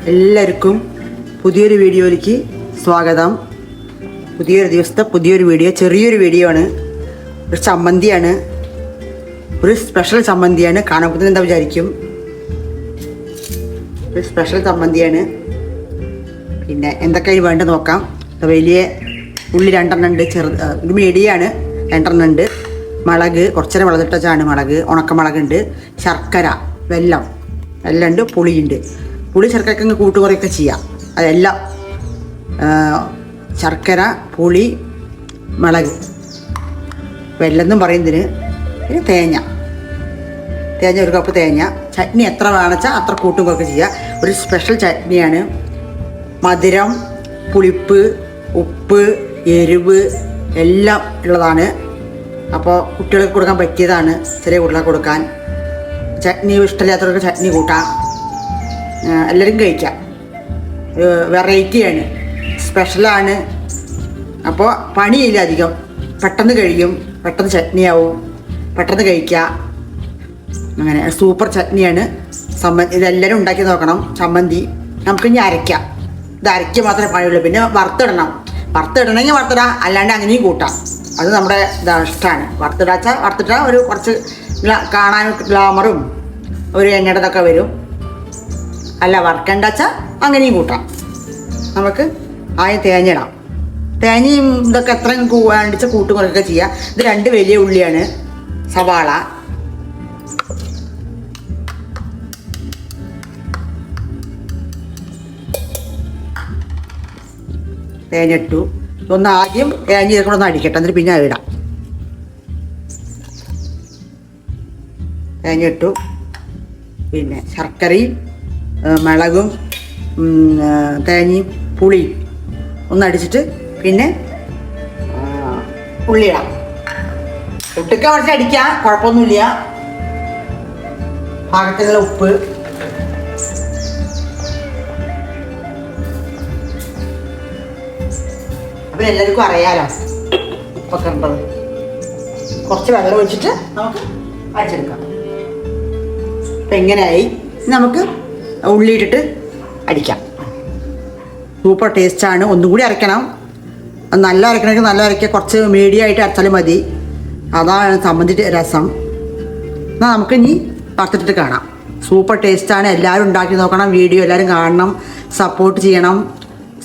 എല്ലാവർക്കും പുതിയൊരു വീഡിയോയിലേക്ക് സ്വാഗതം. പുതിയൊരു ദിവസത്തെ പുതിയൊരു വീഡിയോ, ചെറിയൊരു വീഡിയോ ആണ്. ഒരു ചമ്മന്തിയാണ്, ഒരു സ്പെഷ്യൽ ചമ്മന്തിയാണ്. കാണുമ്പോൾ എന്താ വിചാരിക്കും, ഒരു സ്പെഷ്യൽ ചമ്മന്തിയാണ്. പിന്നെ എന്തൊക്കെയാണ് വേണ്ട നോക്കാം. വലിയ ഉള്ളി 2 ഉണ്ട്, ഒരു മീഡിയാണ് 2 ഉണ്ട്. മുളക് കുറച്ചേരം വെള്ളത്തിട്ടാണ് മുളക്, ഉണക്കമുളകുണ്ട്, ശർക്കര, വെല്ലം ഉണ്ട്, പുളിയുണ്ട്. പുളി ശർക്കരക്ക് കൂട്ടുകുറയൊക്കെ ചെയ്യാം. അതെല്ലാം ശർക്കര, പുളി, മുളക്, വെല്ലെന്നും പറയുന്നതിന്. പിന്നെ തേങ്ങ ഒരു കപ്പ് തേങ്ങ. ചട്നി എത്ര വേണമെച്ചാൽ അത്ര കൂട്ടും കുറക്ക് ചെയ്യാം. ഒരു സ്പെഷ്യൽ ചട്നിയാണ്. മധുരം, പുളിപ്പ്, ഉപ്പ്, എരിവ് എല്ലാം ഉള്ളതാണ്. അപ്പോൾ കുട്ടികൾക്ക് കൊടുക്കാൻ പറ്റിയതാണ്. ചെറിയ കുട്ടികൾക്ക് കൊടുക്കാൻ. ചട്നി ഇഷ്ടമില്ലാത്തവർക്ക് ചട്നി കൂട്ടാം, എല്ലാവരും കഴിക്കാം. വെറൈറ്റിയാണ്, സ്പെഷ്യലാണ്. അപ്പോൾ പണിയില്ല അധികം, പെട്ടെന്ന് കഴിയും, പെട്ടെന്ന് ചട്നിയാവും, പെട്ടെന്ന് കഴിക്കാം. അങ്ങനെ സൂപ്പർ ചട്നിയാണ്. ഇതെല്ലാവരും ഉണ്ടാക്കി നോക്കണം. ചമ്മന്തി നമുക്കിനി അരയ്ക്കാം. ഇത് അരയ്ക്കുക മാത്രമേ പണിയുള്ളൂ. പിന്നെ വറുത്തിടണമെങ്കിൽ വറുത്തിടാം, അല്ലാണ്ട് അങ്ങനെയും കൂട്ടാം. അത് നമ്മുടെ ഇഷ്ടമാണ്. വറുത്തിട്ടാൽ ഒരു കുറച്ച് കാണാനും ഗ്ലാമറും ഒരു എണ്ണയുടെതൊക്കെ വരും. അല്ല വറുക്കണ്ടാച്ചാൽ അങ്ങനെയും കൂട്ടാം. നമുക്ക് ആദ്യം തേങ്ങ ഇടാം. തേങ്ങയും ഇതൊക്കെ എത്രയും വേണ്ടിച്ച കൂട്ടും കുറയൊക്കെ ചെയ്യാം. ഇത് 2 വലിയ ഉള്ളിയാണ്, സവാള, തേങ്ങ ഇട്ടു. ഒന്ന് ആദ്യം തേങ്ങ ഇതൊക്കെ ഒന്ന് അടിക്കട്ടെ, എന്നിട്ട് പിന്നെ അത് ഇടാം. തേങ്ങ ഇട്ടു. പിന്നെ ശർക്കരയും മുളകും തേങ്ങയും പുളിയും ഒന്നടിച്ചിട്ട് പിന്നെ ഉള്ളിയിടാം. ഒട്ടുക്ക കുറച്ച് അടിക്കാം, കുഴപ്പമൊന്നുമില്ല. പാകത്തിനുള്ള ഉപ്പ്, അപ്പം എല്ലാവർക്കും അറിയാലോ ഉപ്പൊക്കെ ഉണ്ടത്. കുറച്ച് വെള്ളം ഒഴിച്ചിട്ട് നമുക്ക് അടിച്ചെടുക്കാം. അപ്പം എങ്ങനെയായി നമുക്ക് ഉള്ളി ഇട്ടിട്ട് അടിക്കാം. സൂപ്പർ ടേസ്റ്റാണ്. ഒന്നും കൂടി അരയ്ക്കണം. നല്ല അരയ്ക്കണമെങ്കിൽ നല്ല അരയ്ക്കുക, കുറച്ച് മീഡിയം ആയിട്ട് അരച്ചാലും മതി. അതാണ് ചമ്മന്തി രസം. എന്നാൽ നമുക്ക് ഇനി വറുത്തിട്ട് കാണാം. സൂപ്പർ ടേസ്റ്റാണ്. എല്ലാവരും ഉണ്ടാക്കി നോക്കണം. വീഡിയോ എല്ലാവരും കാണണം, സപ്പോർട്ട് ചെയ്യണം,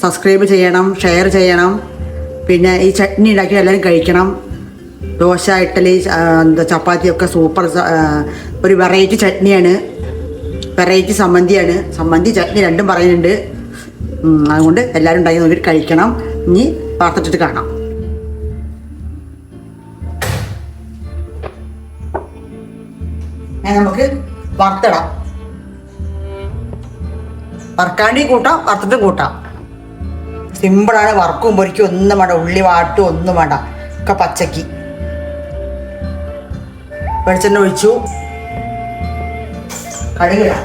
സബ്സ്ക്രൈബ് ചെയ്യണം, ഷെയർ ചെയ്യണം. പിന്നെ ഈ ചട്നി ഉണ്ടാക്കി എല്ലാവരും കഴിക്കണം. ദോശ, ഇഡ്ഡലി, ചപ്പാത്തിയൊക്കെ സൂപ്പർ. ഒരു വെറൈറ്റി ചട്നിയാണ്, വെറൈറ്റി ചമ്മന്തിയാണ്. ചമ്മന്തി ചട്നി രണ്ടും പറയുന്നുണ്ട്. അതുകൊണ്ട് എല്ലാവരും ഉണ്ടാക്കി നോക്കിയിട്ട് കഴിക്കണം. ഇനി വറുത്തിട്ട് കാണാം. നമുക്ക് വറുത്തിടാം. വറുക്കാണ്ടി കൂട്ടാം, വറുത്തിട്ട് കൂട്ടാം. സിമ്പിളാണ്. വറുക്കും പൊരിക്കും ഒന്നും വേണ്ട, ഉള്ളി വാട്ടും ഒന്നും വേണ്ട, ഒക്കെ പച്ചക്ക്. വെളിച്ചെണ്ണ ഒഴിച്ചു, കടുകിടാം.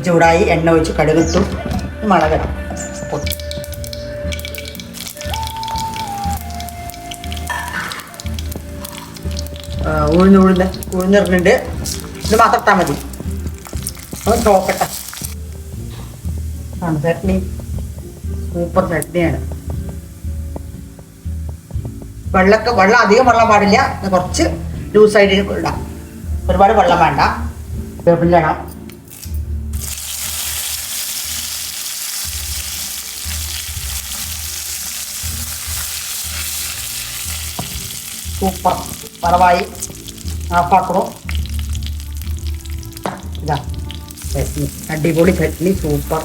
ചൂടായി, എണ്ണ ഒഴിച്ച് കടുകിട്ടു, മുളകിടാം. ഉഴുന്നിറുന്നുണ്ട്. ഇത് മാത്രം ഇട്ടാൽ മതി. ഒന്ന് നോക്കട്ടെ. ചട്നി സൂപ്പർ ചട്നിയാണ്. വെള്ളം അധികം വെള്ളം പാടില്ല, കുറച്ച് ലൂസായിട്ട് ഇടാം. ഒരുപാട് വെള്ളം വേണ്ട. വേപ്പിലിടാം. സൂപ്പർ വറവായി. ആഫാക്കണോ. ഇതാ ചട്നി, അടിപൊളി ചട്നി, സൂപ്പർ.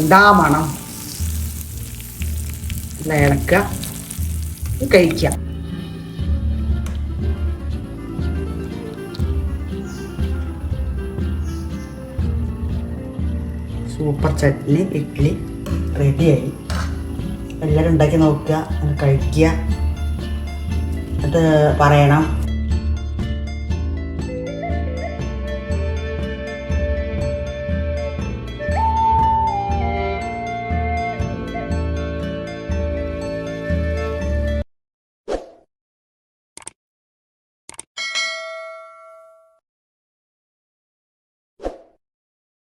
എന്താ മണം. ഇല്ല, ഇളക്കുക, കഴിക്കാം. സൂപ്പർ ചട്നി, ഇഡ്ഡലി റെഡിയായി. എല്ലാവരും ഉണ്ടാക്കി നോക്കുക, കഴിക്കുക, എന്നിട്ട് പറയണം.